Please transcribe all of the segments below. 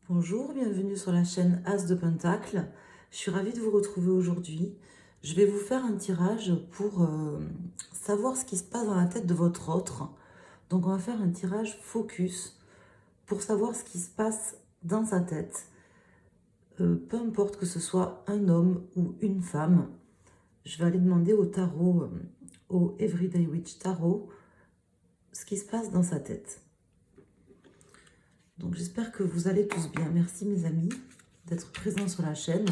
Bonjour, bienvenue sur la chaîne As de Pentacle. Je suis ravie de vous retrouver aujourd'hui. Je vais vous faire un tirage pour savoir ce qui se passe dans la tête de votre autre. Donc on va faire un tirage focus pour savoir ce qui se passe dans sa tête. Peu importe que ce soit un homme ou une femme. Je vais aller demander au tarot, au Everyday Witch Tarot, ce qui se passe dans sa tête. Donc j'espère que vous allez tous bien. Merci mes amis d'être présents sur la chaîne.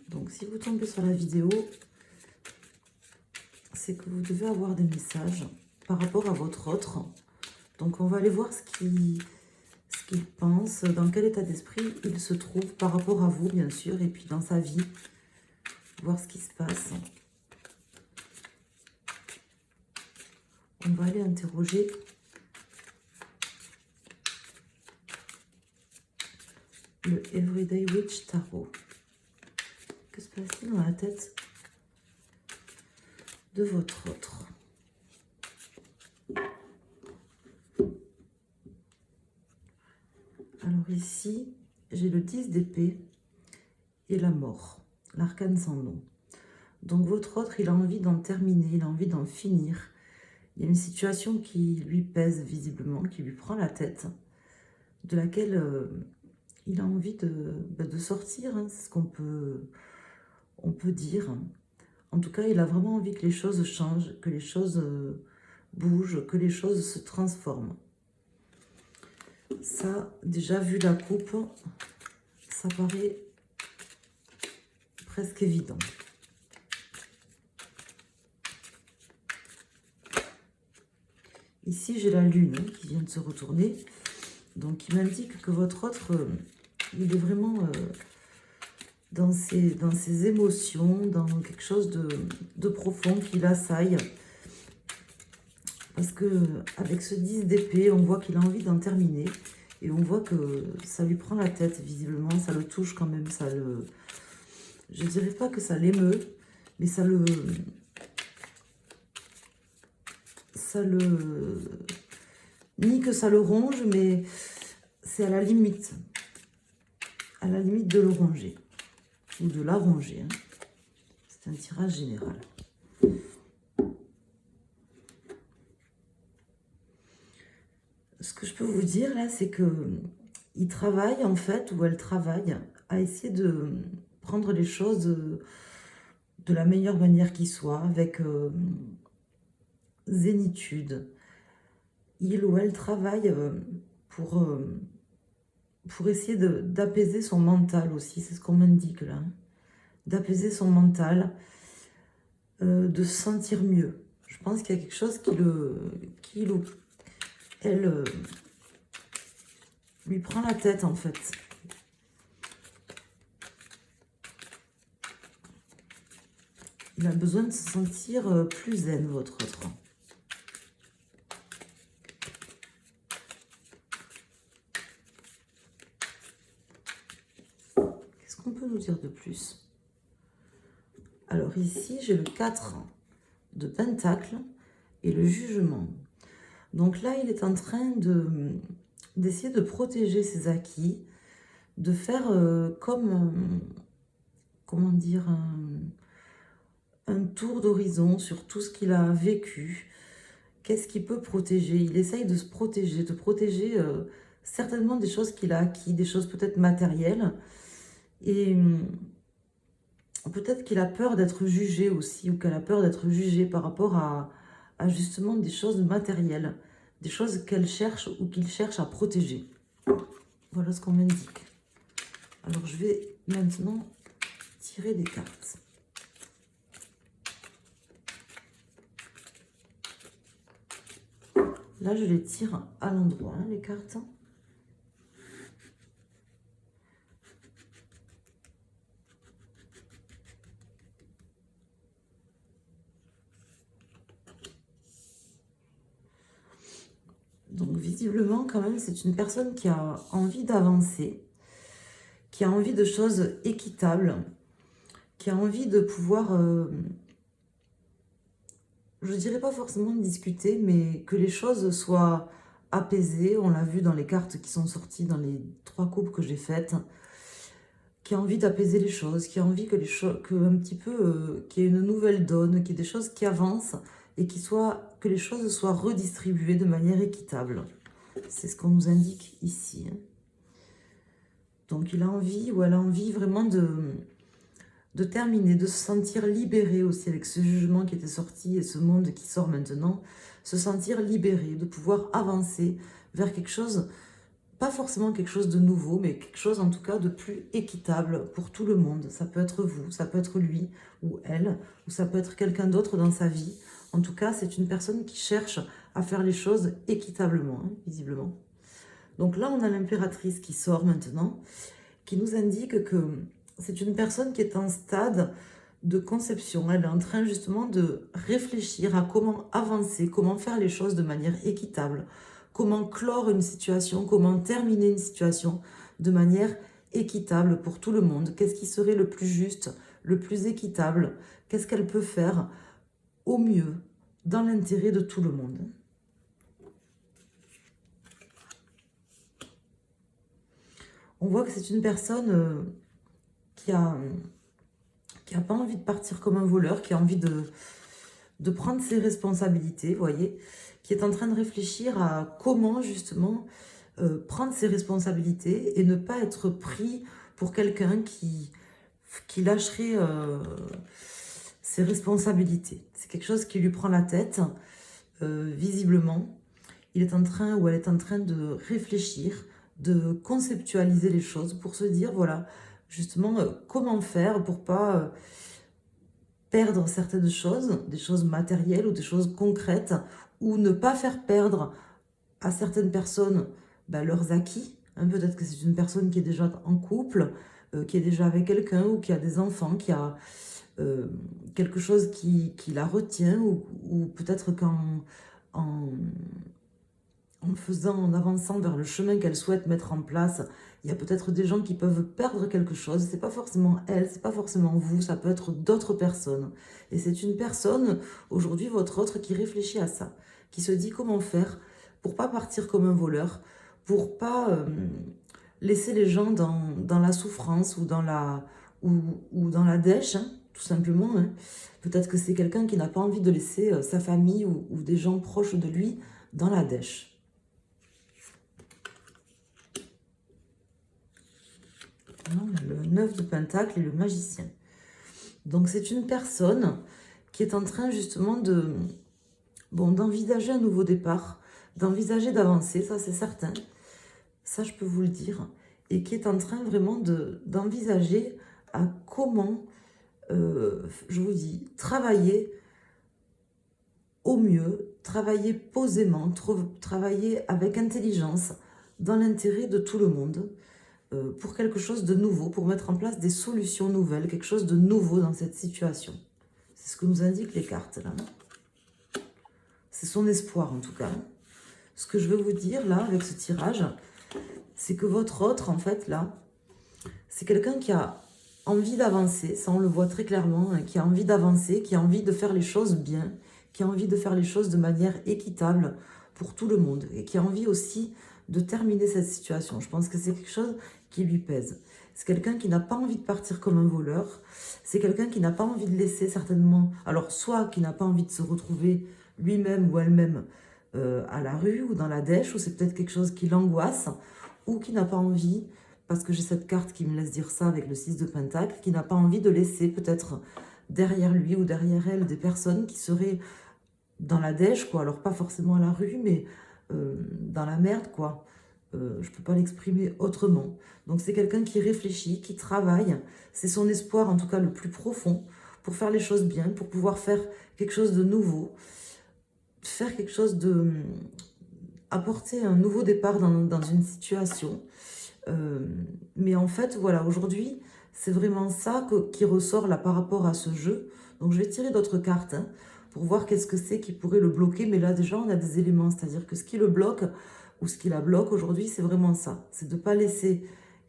Donc si vous tombez sur la vidéo, c'est que vous devez avoir des messages par rapport à votre autre. Donc on va aller voir ce qu'il pense, dans quel état d'esprit il se trouve par rapport à vous bien sûr, et puis dans sa vie, voir ce qui se passe. On va aller interroger le Everyday Witch Tarot. Que se passe-t-il dans la tête de votre autre? Alors ici, j'ai le 10 d'épée et la mort, l'arcane sans nom. Donc votre autre, il a envie d'en terminer, il a envie d'en finir. Il y a une situation qui lui pèse visiblement, qui lui prend la tête, de laquelle il a envie de sortir, hein, c'est ce qu'on peut dire. En tout cas, il a vraiment envie que les choses changent, que les choses bougent, que les choses se transforment. Ça, déjà vu la coupe, ça paraît presque évident. Ici, j'ai la lune qui vient de se retourner. Donc, il m'indique que votre autre, il est vraiment dans ses émotions, dans quelque chose de profond qui l'assaille. Parce que avec ce 10 d'épée, on voit qu'il a envie d'en terminer. Et on voit que ça lui prend la tête, visiblement. Ça le touche quand même. Je ne dirais pas que ça l'émeut, mais ni que ça le ronge, mais c'est à la limite de le ronger, ou de la ronger, hein. C'est un tirage général. Ce que je peux vous dire là, c'est que il travaille en fait, ou elle travaille, à essayer de prendre les choses de la meilleure manière qui soit, avec zénitude. Il ou elle travaille pour essayer d'apaiser son mental aussi, c'est ce qu'on m'indique là. Hein. D'apaiser son mental, de se sentir mieux. Je pense qu'il y a quelque chose qui elle lui prend la tête en fait. Il a besoin de se sentir plus zen, votre autre. Qu'est-ce qu'on peut nous dire de plus? Alors ici, j'ai le 4 de Pentacle et le jugement. Donc là, il est en train d'essayer de protéger ses acquis, de faire comme, comment dire, un tour d'horizon sur tout ce qu'il a vécu. Qu'est-ce qu'il peut protéger? Il essaye de se protéger, de protéger certainement des choses qu'il a acquis, des choses peut-être matérielles. Et peut-être qu'il a peur d'être jugé aussi, ou qu'elle a peur d'être jugée par rapport à justement des choses matérielles, des choses qu'elle cherche ou qu'il cherche à protéger. Voilà ce qu'on m'indique. Alors je vais maintenant tirer des cartes. Là, je les tire à l'endroit, hein, les cartes. Donc, visiblement, quand même, c'est une personne qui a envie d'avancer, qui a envie de choses équitables, qui a envie de pouvoir, je dirais pas forcément discuter, mais que les choses soient apaisé, on l'a vu dans les cartes qui sont sorties dans les 3 coupes que j'ai faites, qui a envie d'apaiser les choses, qui a envie que un petit peu, qu'il y ait une nouvelle donne, qu'il y ait des choses qui avancent et que les choses soient redistribuées de manière équitable. C'est ce qu'on nous indique ici. Donc il a envie, ou elle a envie vraiment de terminer, de se sentir libéré aussi avec ce jugement qui était sorti et ce monde qui sort maintenant, se sentir libéré, de pouvoir avancer vers quelque chose, pas forcément quelque chose de nouveau, mais quelque chose en tout cas de plus équitable pour tout le monde. Ça peut être vous, ça peut être lui ou elle, ou ça peut être quelqu'un d'autre dans sa vie. En tout cas, c'est une personne qui cherche à faire les choses équitablement, hein, visiblement. Donc là, on a l'impératrice qui sort maintenant, qui nous indique que c'est une personne qui est en stade de conception. Elle est en train justement de réfléchir à comment avancer, comment faire les choses de manière équitable, comment clore une situation, comment terminer une situation de manière équitable pour tout le monde. Qu'est-ce qui serait le plus juste, le plus équitable? Qu'est-ce qu'elle peut faire au mieux, dans l'intérêt de tout le monde? On voit que c'est une personne qui a pas envie de partir comme un voleur, qui a envie de prendre ses responsabilités, vous voyez, qui est en train de réfléchir à comment justement prendre ses responsabilités et ne pas être pris pour quelqu'un qui lâcherait ses responsabilités. C'est quelque chose qui lui prend la tête, visiblement. Il est en train, ou elle est en train de réfléchir, de conceptualiser les choses pour se dire, voilà, justement, comment faire pour pas perdre certaines choses, des choses matérielles ou des choses concrètes, ou ne pas faire perdre à certaines personnes leurs acquis. Hein, peut-être que c'est une personne qui est déjà en couple, qui est déjà avec quelqu'un, ou qui a des enfants, qui a quelque chose qui la retient, ou peut-être en avançant vers le chemin qu'elle souhaite mettre en place, il y a peut-être des gens qui peuvent perdre quelque chose. C'est pas forcément elle, c'est pas forcément vous, ça peut être d'autres personnes. Et c'est une personne, aujourd'hui, votre autre, qui réfléchit à ça, qui se dit comment faire pour pas partir comme un voleur, pour pas laisser les gens dans la souffrance ou dans la dèche, hein, tout simplement. Hein. Peut-être que c'est quelqu'un qui n'a pas envie de laisser sa famille ou des gens proches de lui dans la dèche. Non, le 9 de Pentacle et le Magicien. Donc c'est une personne qui est en train justement d'envisager un nouveau départ, d'envisager d'avancer, ça c'est certain, ça je peux vous le dire, et qui est en train vraiment d'envisager à comment, je vous dis, travailler au mieux, travailler posément, travailler avec intelligence, dans l'intérêt de tout le monde, pour quelque chose de nouveau, pour mettre en place des solutions nouvelles, quelque chose de nouveau dans cette situation. C'est ce que nous indiquent les cartes, là. C'est son espoir, en tout cas. Ce que je veux vous dire, là, avec ce tirage, c'est que votre autre, en fait, là, c'est quelqu'un qui a envie d'avancer, ça on le voit très clairement, hein, qui a envie d'avancer, qui a envie de faire les choses bien, qui a envie de faire les choses de manière équitable pour tout le monde, et qui a envie aussi de terminer cette situation. Je pense que c'est quelque chose qui lui pèse. C'est quelqu'un qui n'a pas envie de partir comme un voleur. C'est quelqu'un qui n'a pas envie de laisser certainement... Alors, soit qui n'a pas envie de se retrouver lui-même ou elle-même à la rue ou dans la dèche, ou c'est peut-être quelque chose qui l'angoisse, ou qui n'a pas envie, parce que j'ai cette carte qui me laisse dire ça avec le 6 de Pentacle, qui n'a pas envie de laisser peut-être derrière lui ou derrière elle des personnes qui seraient dans la dèche, quoi. Alors, pas forcément à la rue, mais dans la merde, quoi. Je ne peux pas l'exprimer autrement. Donc c'est quelqu'un qui réfléchit, qui travaille. C'est son espoir, en tout cas le plus profond, pour faire les choses bien, pour pouvoir faire quelque chose de nouveau, faire quelque chose de... apporter un nouveau départ dans une situation. Mais en fait, voilà, aujourd'hui, c'est vraiment ça qui ressort là par rapport à ce jeu. Donc je vais tirer d'autres cartes, hein, pour voir qu'est-ce que c'est qui pourrait le bloquer. Mais là, déjà, on a des éléments. C'est-à-dire que ce qui le bloque, ou ce qui la bloque aujourd'hui, c'est vraiment ça. C'est de ne pas laisser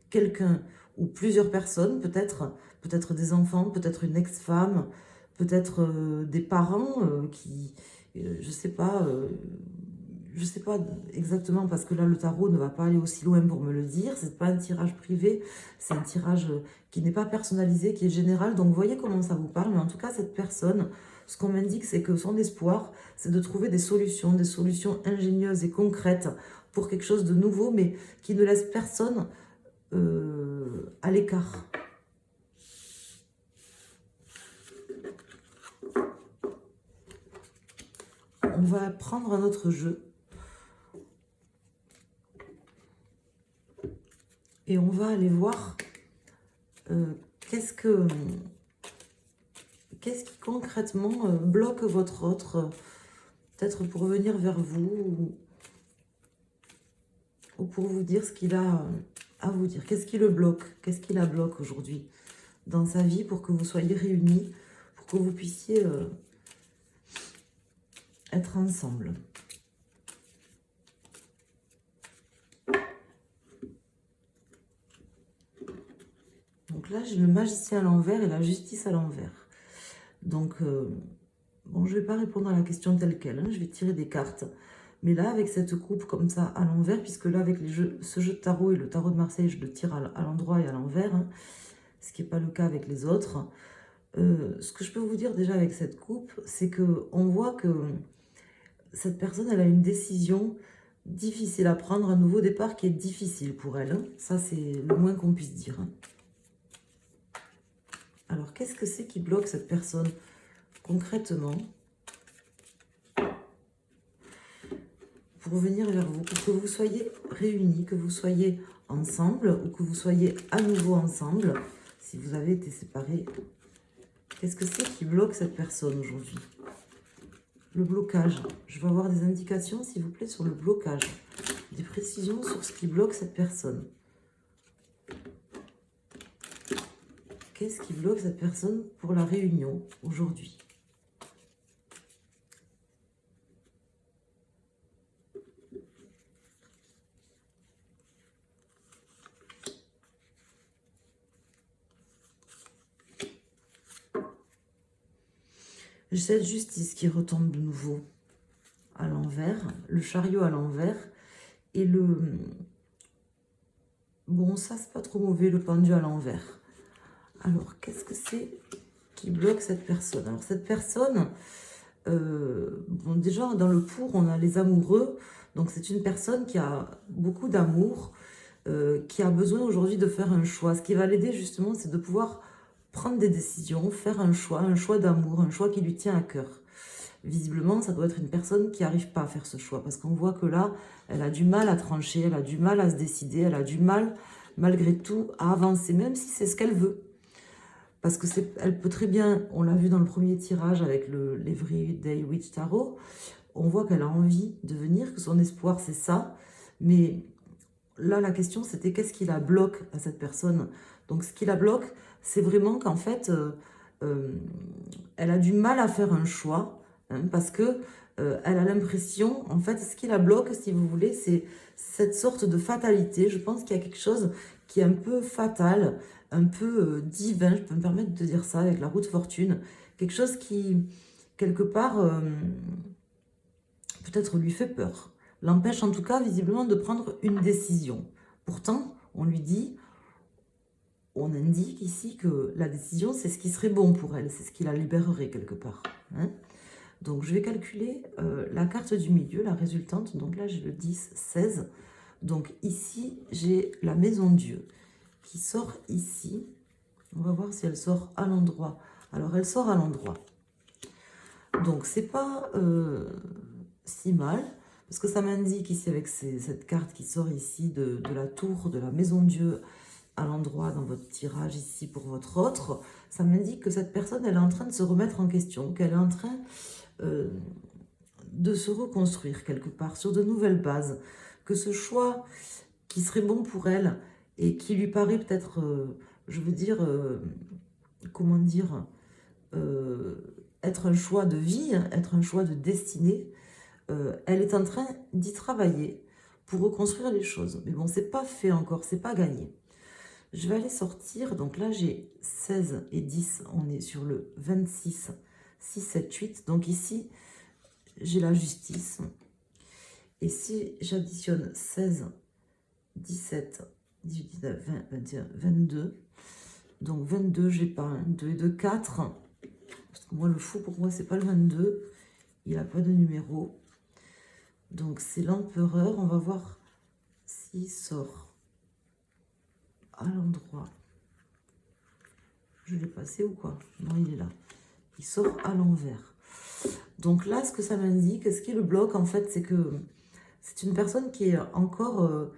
quelqu'un ou plusieurs personnes, peut-être des enfants, peut-être une ex-femme, peut-être des parents qui, je ne sais pas, je sais pas exactement, parce que là, le tarot ne va pas aller aussi loin pour me le dire. C'est pas un tirage privé, c'est un tirage qui n'est pas personnalisé, qui est général. Donc, voyez comment ça vous parle. Mais en tout cas, cette personne, ce qu'on m'indique, c'est que son espoir, c'est de trouver des solutions ingénieuses et concrètes pour quelque chose de nouveau, mais qui ne laisse personne à l'écart. On va prendre un autre jeu. Et on va aller voir qu'est-ce qui concrètement bloque votre autre, peut-être pour venir vers vous ou pour vous dire ce qu'il a à vous dire. Qu'est-ce qui le bloque? Qu'est-ce qui la bloque aujourd'hui dans sa vie pour que vous soyez réunis, pour que vous puissiez être ensemble. Donc là, j'ai le magicien à l'envers et la justice à l'envers. Donc, bon, je ne vais pas répondre à la question telle qu'elle, hein, je vais tirer des cartes. Mais là, avec cette coupe comme ça à l'envers, puisque là, avec ce jeu de tarot et le tarot de Marseille, je le tire à l'endroit et à l'envers, hein, ce qui n'est pas le cas avec les autres. Ce que je peux vous dire déjà avec cette coupe, c'est qu'on voit que cette personne, elle a une décision difficile à prendre, un nouveau départ qui est difficile pour elle. Hein. Ça, c'est le moins qu'on puisse dire. Hein. Alors, qu'est-ce que c'est qui bloque cette personne concrètement pour venir vers vous, pour que vous soyez réunis, que vous soyez ensemble ou que vous soyez à nouveau ensemble, si vous avez été séparés? Qu'est-ce que c'est qui bloque cette personne aujourd'hui? Le blocage. Je vais avoir des indications, s'il vous plaît, sur le blocage. Des précisions sur ce qui bloque cette personne. Qu'est-ce qui bloque cette personne pour la réunion aujourd'hui? J'ai cette justice qui retombe de nouveau à l'envers, le chariot à l'envers et le... Bon, ça, c'est pas trop mauvais, le pendu à l'envers. Alors, qu'est-ce que c'est qui bloque cette personne? Alors, cette personne, bon, déjà, dans le pour, on a les amoureux. Donc, c'est une personne qui a beaucoup d'amour, qui a besoin aujourd'hui de faire un choix. Ce qui va l'aider, justement, c'est de pouvoir prendre des décisions, faire un choix d'amour, un choix qui lui tient à cœur. Visiblement, ça doit être une personne qui n'arrive pas à faire ce choix, parce qu'on voit que là, elle a du mal à trancher, elle a du mal à se décider, elle a du mal, malgré tout, à avancer, même si c'est ce qu'elle veut. Parce que elle peut très bien, on l'a vu dans le premier tirage avec l'Everyday Witch Tarot, on voit qu'elle a envie de venir, que son espoir c'est ça, mais là la question c'était qu'est-ce qui la bloque à cette personne? Donc ce qui la bloque, c'est vraiment qu'en fait, elle a du mal à faire un choix, hein, parce que elle a l'impression, en fait, ce qui la bloque, si vous voulez, c'est cette sorte de fatalité. Je pense qu'il y a quelque chose qui est un peu fatal, un peu divin, je peux me permettre de dire ça, avec la roue de fortune. Quelque chose qui, quelque part, peut-être lui fait peur. L'empêche en tout cas, visiblement, de prendre une décision. Pourtant, on lui dit, on indique ici que la décision, c'est ce qui serait bon pour elle, c'est ce qui la libérerait quelque part. Hein. Donc, je vais calculer la carte du milieu, la résultante. Donc là, j'ai le 10, 16. Donc ici, j'ai la maison Dieu qui sort ici. On va voir si elle sort à l'endroit. Alors, elle sort à l'endroit. Donc, c'est pas si mal. Parce que ça m'indique ici, avec cette carte qui sort ici de la tour, de la maison Dieu, à l'endroit dans votre tirage ici pour votre autre, ça m'indique que cette personne, elle est en train de se remettre en question, qu'elle est en train de se reconstruire quelque part sur de nouvelles bases, que ce choix qui serait bon pour elle et qui lui paraît peut-être, je veux dire, comment dire, être un choix de vie, être un choix de destinée, elle est en train d'y travailler pour reconstruire les choses. Mais bon, c'est pas fait encore, c'est pas gagné. Je vais aller sortir, donc là j'ai 16 et 10, on est sur le 26, 6, 7, 8. Donc ici, j'ai la justice. Et si j'additionne 16, 17, 18, 19, 20, 21, 22, donc 22, j'ai pas 1, 2 et 2, 4. Parce que moi, le fou, pour moi, c'est pas le 22. Il n'a pas de numéro. Donc, c'est l'empereur. On va voir s'il sort à l'endroit. Je l'ai passé ou quoi? Non, il est là. Il sort à l'envers. Donc là, ce que ça m'indique, ce qui le bloque, en fait, c'est que c'est une personne qui est encore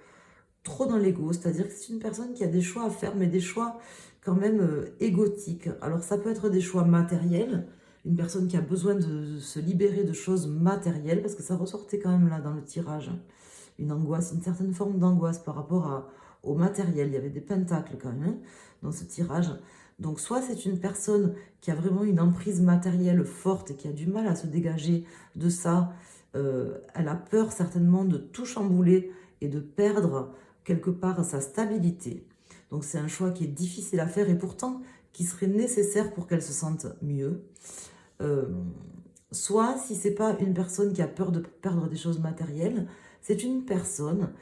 trop dans l'ego. C'est-à-dire que c'est une personne qui a des choix à faire, mais des choix quand même égotiques. Alors, ça peut être des choix matériels. Une personne qui a besoin de se libérer de choses matérielles, parce que ça ressortait quand même là dans le tirage. Une angoisse, une certaine forme d'angoisse par rapport au matériel. Il y avait des pentacles quand même dans ce tirage. Donc soit c'est une personne qui a vraiment une emprise matérielle forte et qui a du mal à se dégager de ça. Elle a peur certainement de tout chambouler et de perdre quelque part sa stabilité. Donc c'est un choix qui est difficile à faire et pourtant qui serait nécessaire pour qu'elle se sente mieux. Soit si c'est pas une personne qui a peur de perdre des choses matérielles, c'est une personne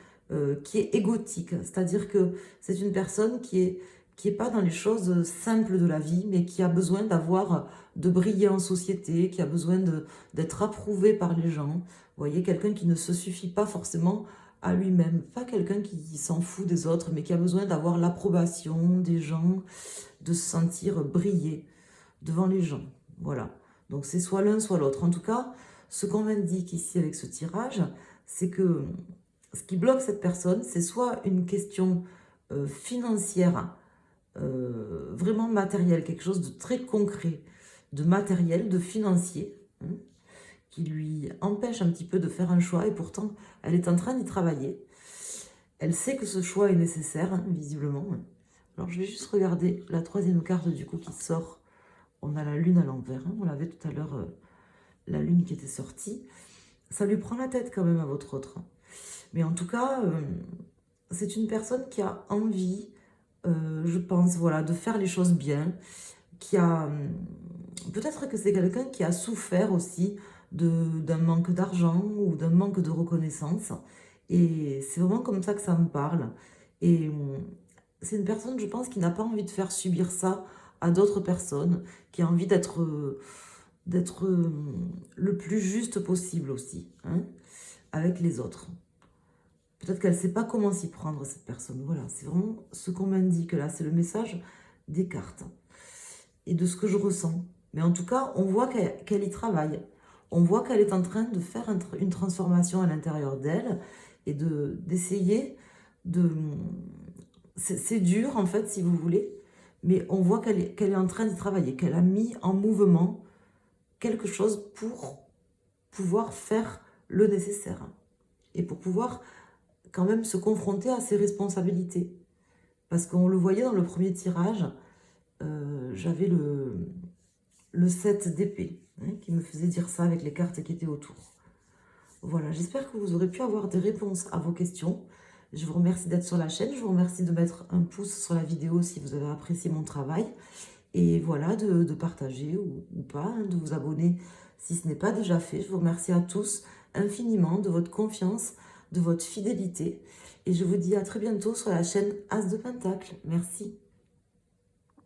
qui est égotique. C'est-à-dire que c'est une personne qui est pas dans les choses simples de la vie, mais qui a besoin de briller en société, qui a besoin d'être approuvé par les gens. Vous voyez, quelqu'un qui ne se suffit pas forcément à lui-même, pas quelqu'un qui s'en fout des autres, mais qui a besoin d'avoir l'approbation des gens, de se sentir briller devant les gens. Voilà. Donc c'est soit l'un, soit l'autre. En tout cas, ce qu'on m'indique ici avec ce tirage, c'est que ce qui bloque cette personne, c'est soit une question financière, vraiment matérielle, quelque chose de très concret, de matériel, de financier, hein, qui lui empêche un petit peu de faire un choix, et pourtant, elle est en train d'y travailler. Elle sait que ce choix est nécessaire, hein, visiblement. Alors, je vais juste regarder la troisième carte, du coup, qui sort. On a la lune à l'envers, hein, on l'avait tout à l'heure, la lune qui était sortie. Ça lui prend la tête quand même à votre autre. Mais en tout cas, c'est une personne qui a envie, je pense, voilà, de faire les choses bien, qui a... Peut-être que c'est quelqu'un qui a souffert aussi d'un manque d'argent ou d'un manque de reconnaissance. Et c'est vraiment comme ça que ça me parle. Et c'est une personne, je pense, qui n'a pas envie de faire subir ça à d'autres personnes, qui a envie d'être le plus juste possible aussi, hein, avec les autres. Peut-être qu'elle ne sait pas comment s'y prendre, cette personne. Voilà, c'est vraiment ce qu'on m'indique là. C'est le message des cartes et de ce que je ressens. Mais en tout cas, on voit qu'elle y travaille. On voit qu'elle est en train de faire une transformation à l'intérieur d'elle et d'essayer de... C'est dur, en fait, si vous voulez, mais on voit qu'elle est en train d'y travailler, qu'elle a mis en mouvement quelque chose pour pouvoir faire le nécessaire et pour pouvoir quand même se confronter à ses responsabilités. Parce qu'on le voyait dans le premier tirage, j'avais le 7 d'épée, hein, qui me faisait dire ça avec les cartes qui étaient autour. Voilà, j'espère que vous aurez pu avoir des réponses à vos questions. Je vous remercie d'être sur la chaîne, je vous remercie de mettre un pouce sur la vidéo si vous avez apprécié mon travail. Et voilà, de partager ou pas, hein, de vous abonner si ce n'est pas déjà fait. Je vous remercie à tous infiniment de votre confiance, de votre fidélité. Et je vous dis à très bientôt sur la chaîne As de Pentacle. Merci.